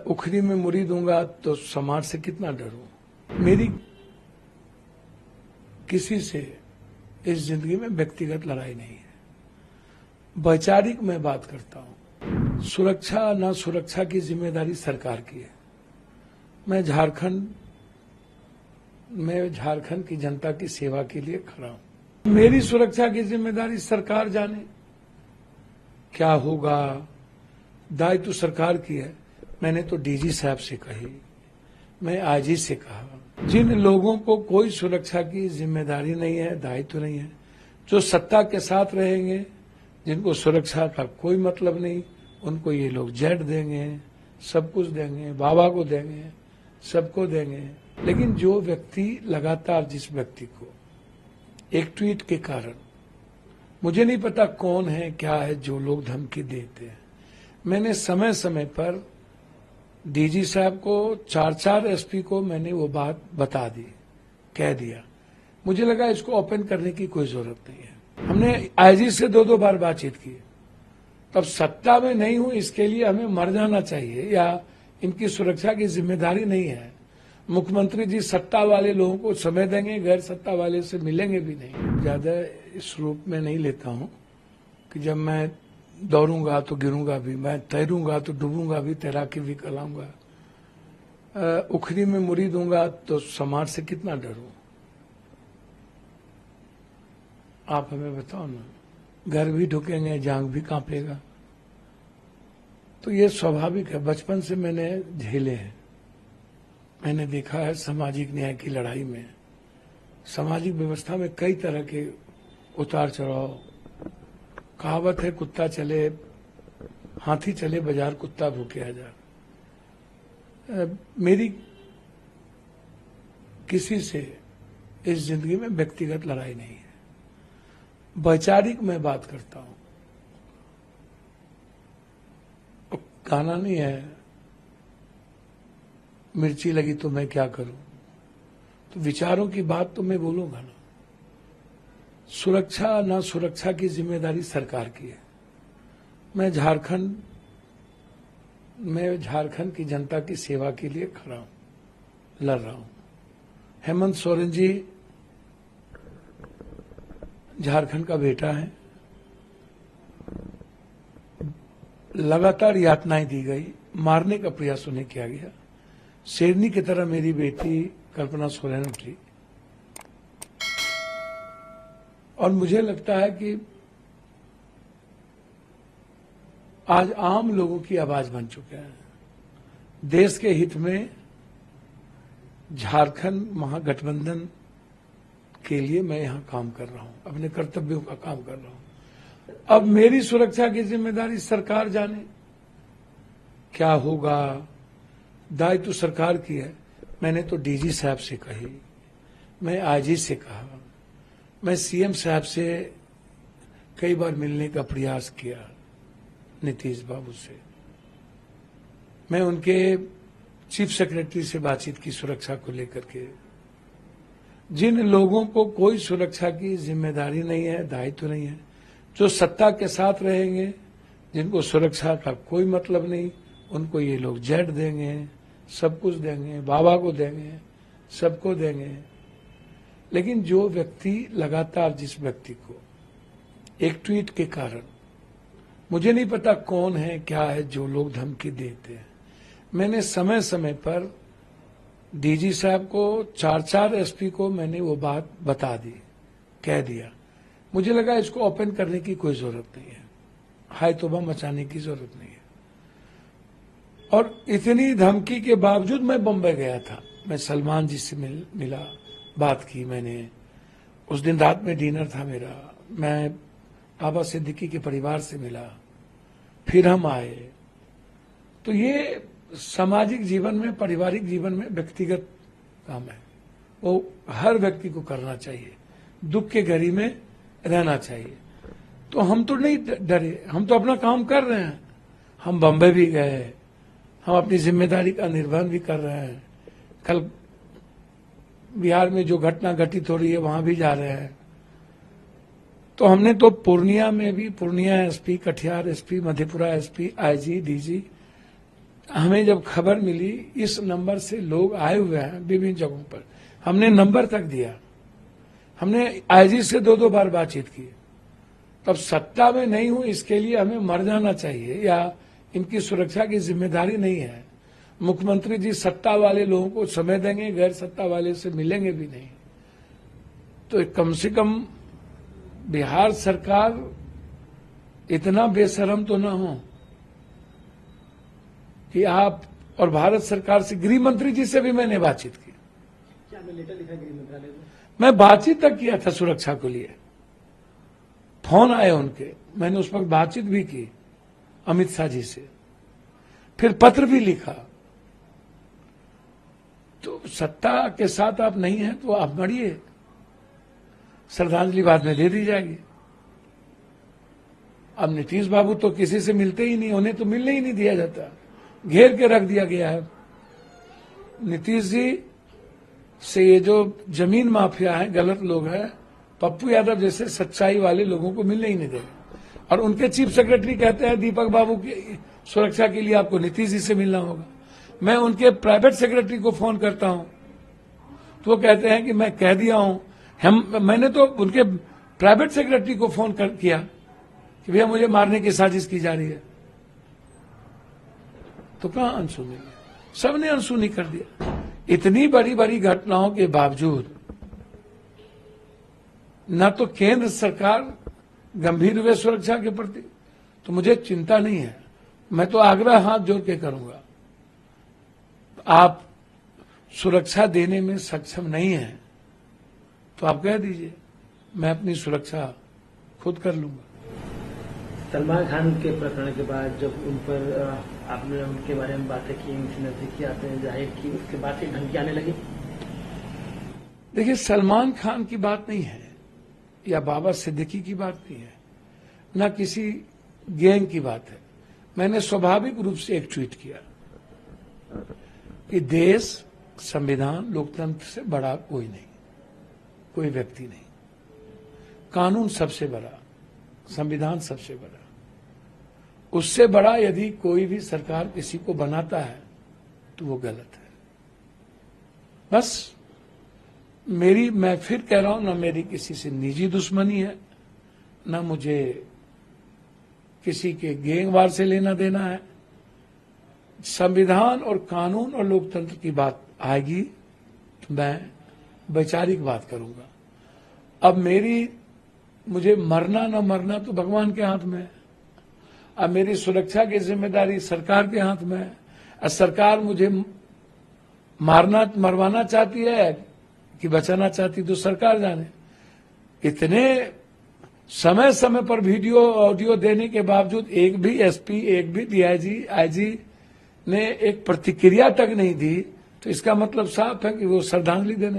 उखरी में मुरी दूंगा तो समाज से कितना डरूं। मेरी किसी से इस जिंदगी में व्यक्तिगत लड़ाई नहीं है, वैचारिक मैं बात करता हूं। सुरक्षा ना सुरक्षा की जिम्मेदारी सरकार की है। मैं झारखंड की जनता की सेवा के लिए खड़ा हूं। मेरी सुरक्षा की जिम्मेदारी सरकार जाने, क्या होगा दायित्व सरकार की है। मैंने तो डीजी साहब से कही, मैं आईजी से कहा। जिन लोगों को कोई सुरक्षा की जिम्मेदारी नहीं है, दायित्व नहीं है, जो सत्ता के साथ रहेंगे, जिनको सुरक्षा का कोई मतलब नहीं, उनको ये लोग जेट देंगे, सब कुछ देंगे, बाबा को देंगे, सबको देंगे। लेकिन जो व्यक्ति लगातार जिस व्यक्ति को एक ट्वीट के कारण, मुझे नहीं पता कौन है क्या है, जो लोग धमकी देते हैं, मैंने समय समय पर डीजी साहब को, 4 एसपी को मैंने वो बात बता दी, कह दिया। मुझे लगा इसको ओपन करने की कोई जरूरत नहीं है। हमने आईजी से 2 बार बातचीत की। तब सत्ता में नहीं हूं इसके लिए हमें मर जाना चाहिए या इनकी सुरक्षा की जिम्मेदारी नहीं है। मुख्यमंत्री जी सत्ता वाले लोगों को समय देंगे, गैर सत्ता वाले से मिलेंगे भी नहीं। ज्यादा इस रूप में नहीं लेता हूं कि जब मैं दौड़ूंगा तो गिरूंगा भी, मैं तैरूंगा तो डूबूंगा भी, तैराकी भी कराऊंगा। उखरी में मुरी दूंगा तो समाज से कितना डरूं। आप हमें बताओ ना, घर भी ढुकेंगे, जांग भी कांपेगा। तो ये स्वाभाविक है, बचपन से मैंने झेले हैं। मैंने देखा है सामाजिक न्याय की लड़ाई में, सामाजिक व्यवस्था में कई तरह के उतार चढ़ाव। कहावत है, कुत्ता चले हाथी चले बाजार, कुत्ता भूखे हजार। मेरी किसी से इस जिंदगी में व्यक्तिगत लड़ाई नहीं है, वैचारिक मैं बात करता हूं। गाना नहीं है, मिर्ची लगी तो मैं क्या करूं, तो विचारों की बात तो मैं बोलूंगा ना। सुरक्षा ना सुरक्षा की जिम्मेदारी सरकार की है। मैं झारखंड की जनता की सेवा के लिए खड़ा हूं, लड़ रहा हूं। हेमंत सोरेन जी झारखंड का बेटा है, लगातार यातनाएं दी गई, मारने का प्रयास उन्हें किया गया। शेरनी की तरह मेरी बेटी कल्पना सोरेन उठी, और मुझे लगता है कि आज आम लोगों की आवाज बन चुके हैं। देश के हित में झारखंड महागठबंधन के लिए मैं यहां काम कर रहा हूं, अपने कर्तव्यों का काम कर रहा हूं। अब मेरी सुरक्षा की जिम्मेदारी सरकार जाने, क्या होगा दायित्व सरकार की है। मैंने तो डीजी साहब से कही, मैं आईजी से कहा, मैं सीएम साहब से कई बार मिलने का प्रयास किया, नीतीश बाबू से। मैं उनके चीफ सेक्रेटरी से बातचीत की सुरक्षा को लेकर के। जिन लोगों को कोई सुरक्षा की जिम्मेदारी नहीं है, दायित्व नहीं है, जो सत्ता के साथ रहेंगे, जिनको सुरक्षा का कोई मतलब नहीं, उनको ये लोग जेट देंगे, सब कुछ देंगे, बाबा को देंगे, सबको देंगे। लेकिन जो व्यक्ति लगातार जिस व्यक्ति को एक ट्वीट के कारण, मुझे नहीं पता कौन है क्या है, जो लोग धमकी देते हैं, मैंने समय समय पर डीजी साहब को, 4 एसपी को मैंने वो बात बता दी, कह दिया। मुझे लगा इसको ओपन करने की कोई जरूरत नहीं है, हाय तौबा मचाने की जरूरत नहीं है। और इतनी धमकी के बावजूद मैं बम्बई गया था। मैं सलमान जी से मिला, बात की मैंने। उस दिन रात में डिनर था मेरा। मैं बाबा सिद्दीकी के परिवार से मिला, फिर हम आए। तो ये सामाजिक जीवन में, पारिवारिक जीवन में व्यक्तिगत काम है, वो हर व्यक्ति को करना चाहिए। दुख के घड़ी में रहना चाहिए। तो हम तो नहीं डरे, हम तो अपना काम कर रहे हैं। हम बम्बई भी गए, हम अपनी जिम्मेदारी का निर्वहन भी कर रहे हैं। कल बिहार में जो घटना घटित हो रही है, वहां भी जा रहे हैं। तो हमने तो पूर्णिया में भी, Purnia SP, Katihar SP, Madhepura SP, IG, DG, हमें जब खबर मिली इस नंबर से लोग आए हुए हैं विभिन्न जगहों पर, हमने नंबर तक दिया। हमने आईजी से 2-2 बार बातचीत की। तब सत्ता में नहीं हूं इसके लिए हमें मर जाना चाहिए या इनकी सुरक्षा की जिम्मेदारी नहीं है। मुख्यमंत्री जी सत्ता वाले लोगों को समय देंगे, गैर सत्ता वाले से मिलेंगे भी नहीं। तो कम से कम बिहार सरकार इतना बेशरम तो ना हो कि आप, और भारत सरकार से, गृह मंत्री जी से भी मैंने बातचीत की। क्या आपने लेटर लिखा गृह मंत्रालय को? मैं बातचीत तक किया था सुरक्षा को लिए, फोन आए उनके, मैंने उस वक्त बातचीत भी की अमित शाह जी से, फिर पत्र भी लिखा। तो सत्ता के साथ आप नहीं हैं तो आप मरिए, श्रद्धांजलि बाद में दे दी जाएगी। अब नीतीश बाबू तो किसी से मिलते ही नहीं, उन्हें तो मिलने ही नहीं दिया जाता, घेर के रख दिया गया है। नीतीश जी से ये जो जमीन माफिया है, गलत लोग हैं, पप्पू यादव जैसे सच्चाई वाले लोगों को मिलने ही नहीं देंगे। और उनके चीफ सेक्रेटरी कहते हैं दीपक बाबू की सुरक्षा के लिए आपको नीतीश जी से मिलना होगा। मैं उनके प्राइवेट सेक्रेटरी को फोन करता हूं तो वो कहते हैं कि मैं कह दिया हूं। मैंने तो उनके प्राइवेट सेक्रेटरी को फोन किया कि भैया मुझे मारने की साजिश की जा रही है। तो कहां अनसुनी है, सबने अनसुनी कर दिया। इतनी बड़ी बड़ी घटनाओं के बावजूद न तो केंद्र सरकार गंभीर हुए सुरक्षा के प्रति, तो मुझे चिंता नहीं है। मैं तो आग्रह हाथ जोड़ के करूंगा, आप सुरक्षा देने में सक्षम नहीं है तो आप कह दीजिए, मैं अपनी सुरक्षा खुद कर लूंगा। सलमान खान के प्रकरण के बाद जब उन पर आपने उनके बारे में बातें की, उनसे नजदीकी आपने जाहिर की, उसके बाद से धमकी आने लगी। देखिए, सलमान खान की बात नहीं है या बाबा सिद्दीकी की बात नहीं है, न किसी गैंग की बात है। मैंने स्वाभाविक रूप से एक ट्वीट किया कि देश, संविधान, लोकतंत्र से बड़ा कोई नहीं, कोई व्यक्ति नहीं। कानून सबसे बड़ा, संविधान सबसे बड़ा। उससे बड़ा यदि कोई भी सरकार किसी को बनाता है तो वो गलत है। बस मैं फिर कह रहा हूं, ना मेरी किसी से निजी दुश्मनी है, ना मुझे किसी के गैंगवार से लेना देना है। संविधान और कानून और लोकतंत्र की बात आएगी तो मैं वैचारिक बात करूंगा। अब मुझे मरना न मरना तो भगवान के हाथ में है। अब मेरी सुरक्षा की जिम्मेदारी सरकार के हाथ में है। सरकार मुझे मरवाना चाहती है कि बचाना चाहती तो सरकार जाने। इतने समय समय पर वीडियो ऑडियो देने के बावजूद एक भी एसपी, एक भी डीआईजी, आईजी ने एक प्रतिक्रिया तक नहीं दी, तो इसका मतलब साफ है कि वो श्रद्धांजलि देने